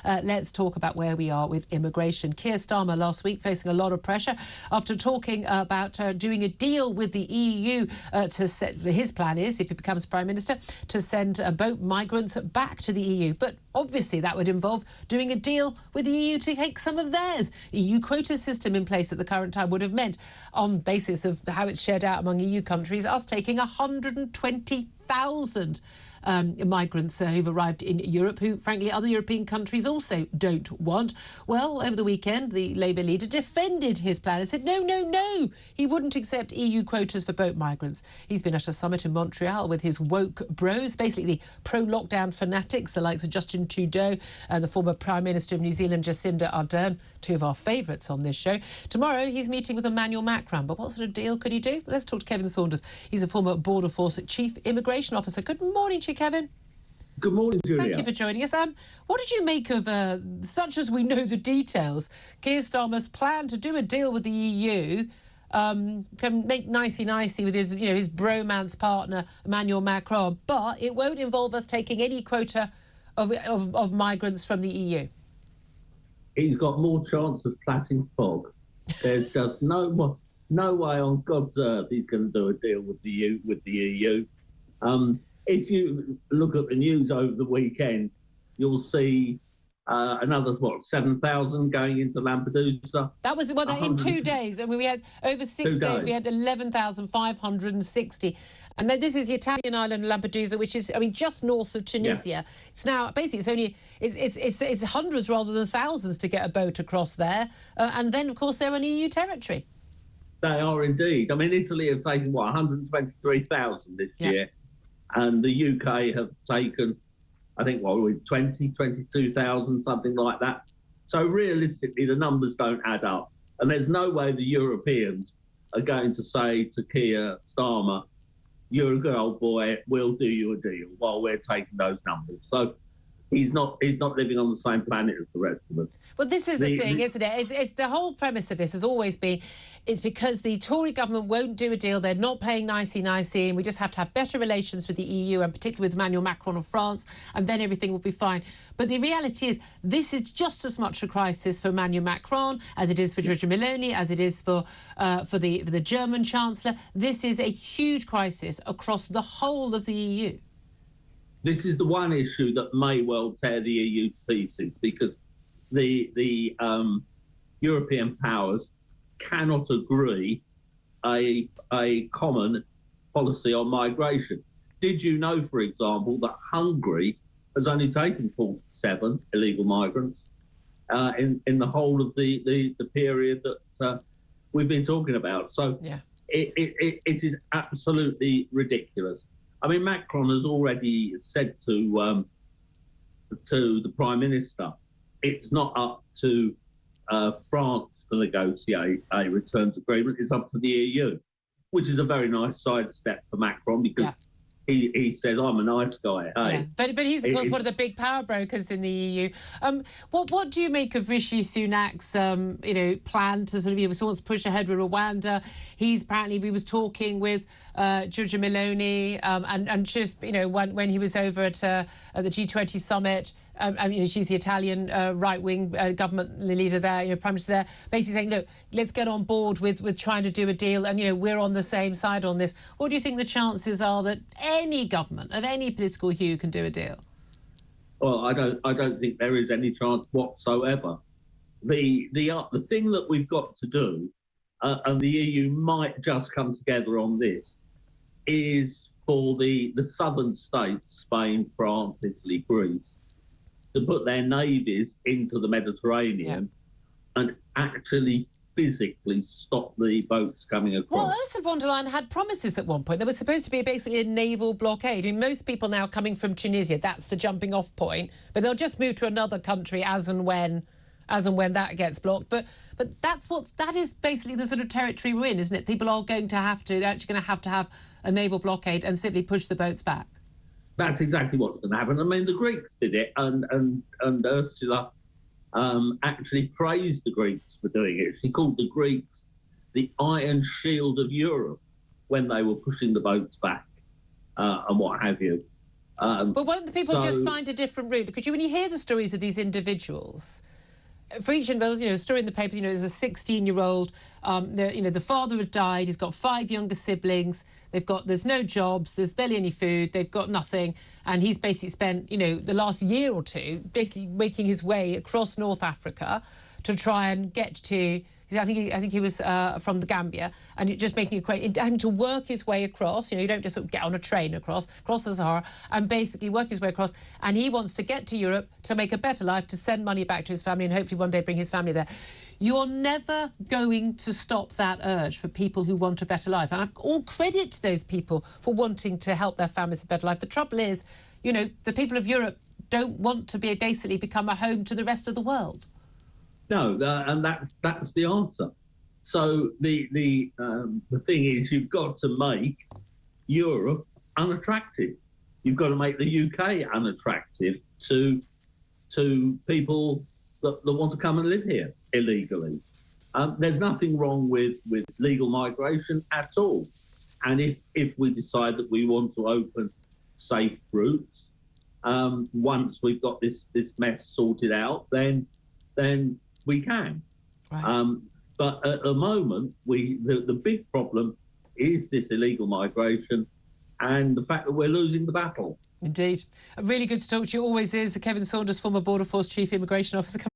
Let's talk about where we are with immigration. Keir Starmer last week facing a lot of pressure after talking about doing a deal with the EU to set, his plan is, if he becomes Prime Minister, to send boat migrants back to the EU. But obviously that would involve doing a deal with the EU to take some of theirs. EU quota system in place at the current time would have meant, on basis of how it's shared out among EU countries, us taking 120,000 migrants who've arrived in Europe, who, frankly, other European countries also don't want. Well, over the weekend, the Labour leader defended his plan and said, no, he wouldn't accept EU quotas for boat migrants. He's been at a summit in Montreal with his woke bros, basically the pro-lockdown fanatics, the likes of Justin Trudeau and the former Prime Minister of New Zealand, Jacinda Ardern, two of our favourites on this show. Tomorrow, he's meeting with Emmanuel Macron. But what sort of deal could he do? Let's talk to Kevin Saunders. He's a former Border Force Chief Immigration Officer. Good morning, Kevin. Good morning, Julia. Thank you for joining us. What did you make of, such as we know the details, Keir Starmer's plan to do a deal with the EU, can make nicey with his, his bromance partner, Emmanuel Macron, but it won't involve us taking any quota of migrants from the EU? He's got more chance of platting fog. There's just no way on God's earth he's going to do a deal with the EU. If you look at the news over the weekend, you'll see another, 7,000 going into Lampedusa. That was in 2 days. I mean, we had over 6 days. We had 11,560. And then this is the Italian island Lampedusa, which is, just north of Tunisia. Yeah. It's now basically it's hundreds rather than thousands to get a boat across there. And then, of course, they're on EU territory. They are indeed. Italy have taken 123,000 this year. And the UK have taken, I think, 22,000, something like that. So realistically, the numbers don't add up. And there's no way the Europeans are going to say to Keir Starmer, you're a good old boy, we'll do you a deal, while we're taking those numbers. So he's not living on the same planet as the rest of us. Well, this is the thing, isn't it? It's the whole premise of this has always been, it's because the Tory government won't do a deal. They're not playing nicey, and we just have to have better relations with the EU, and particularly with Emmanuel Macron of France, and then everything will be fine. But the reality is, this is just as much a crisis for Emmanuel Macron as it is for Giorgia Meloni, as it is for the German Chancellor. This is a huge crisis across the whole of the EU. This is the one issue that may well tear the EU to pieces, because the European powers cannot agree a common policy on migration. Did you know, for example, that Hungary has only taken 47 illegal migrants in the whole of the period that we've been talking about? So it is absolutely ridiculous. Macron has already said to the Prime Minister, it's not up to France to negotiate a returns agreement, it's up to the EU, which is a very nice sidestep for Macron, because he says, I'm a nice guy. Hey. Yeah. But he's, of course, one of the big power brokers in the EU. What do you make of Rishi Sunak's, plan to sort of, he wants to push ahead with Rwanda? He was talking with Giorgia Meloni and just, when he was over at the G20 summit, she's the Italian right-wing government leader there, Prime Minister there, basically saying, look, let's get on board with trying to do a deal, and, we're on the same side on this. What do you think the chances are that any government of any political hue can do a deal? Well, I don't think there is any chance whatsoever. The thing that we've got to do, and the EU might just come together on this, is for the southern states, Spain, France, Italy, Greece, to put their navies into the Mediterranean and actually physically stop the boats coming across. Well, Ursula von der Leyen had promised this at one point. There was supposed to be basically a naval blockade. most people now coming from Tunisia, that's the jumping off point, but they'll just move to another country as and when that gets blocked. But that is basically the sort of territory we're in, isn't it? People are they're actually going to have a naval blockade and simply push the boats back. That's exactly what's going to happen. The Greeks did it, and Ursula actually praised the Greeks for doing it. She called the Greeks the iron shield of Europe when they were pushing the boats back and what have you. But won't the people just find a different route? Because when you hear the stories of these individuals, for each individual, a story in the papers, there's a 16-year-old, the father had died, he's got 5 younger siblings, there's no jobs, there's barely any food, they've got nothing, and he's basically spent, the last year or two basically making his way across North Africa to try and get to, I think he was from the Gambia, and just having to work his way across. You don't just sort of get on a train across the Sahara, and basically work his way across. And he wants to get to Europe to make a better life, to send money back to his family, and hopefully one day bring his family there. You're never going to stop that urge for people who want a better life. And I've all credit to those people for wanting to help their families a better life. The trouble is, the people of Europe don't want to basically become a home to the rest of the world. No, and that's the answer. So the thing is, you've got to make Europe unattractive. You've got to make the UK unattractive to people that want to come and live here illegally. There's nothing wrong with legal migration at all. And if we decide that we want to open safe routes, once we've got this mess sorted out, then we can. Right. But at the moment, the big problem is this illegal migration and the fact that we're losing the battle. Indeed. Really good to talk to you. Always is. Kevin Saunders, former Border Force Chief Immigration Officer.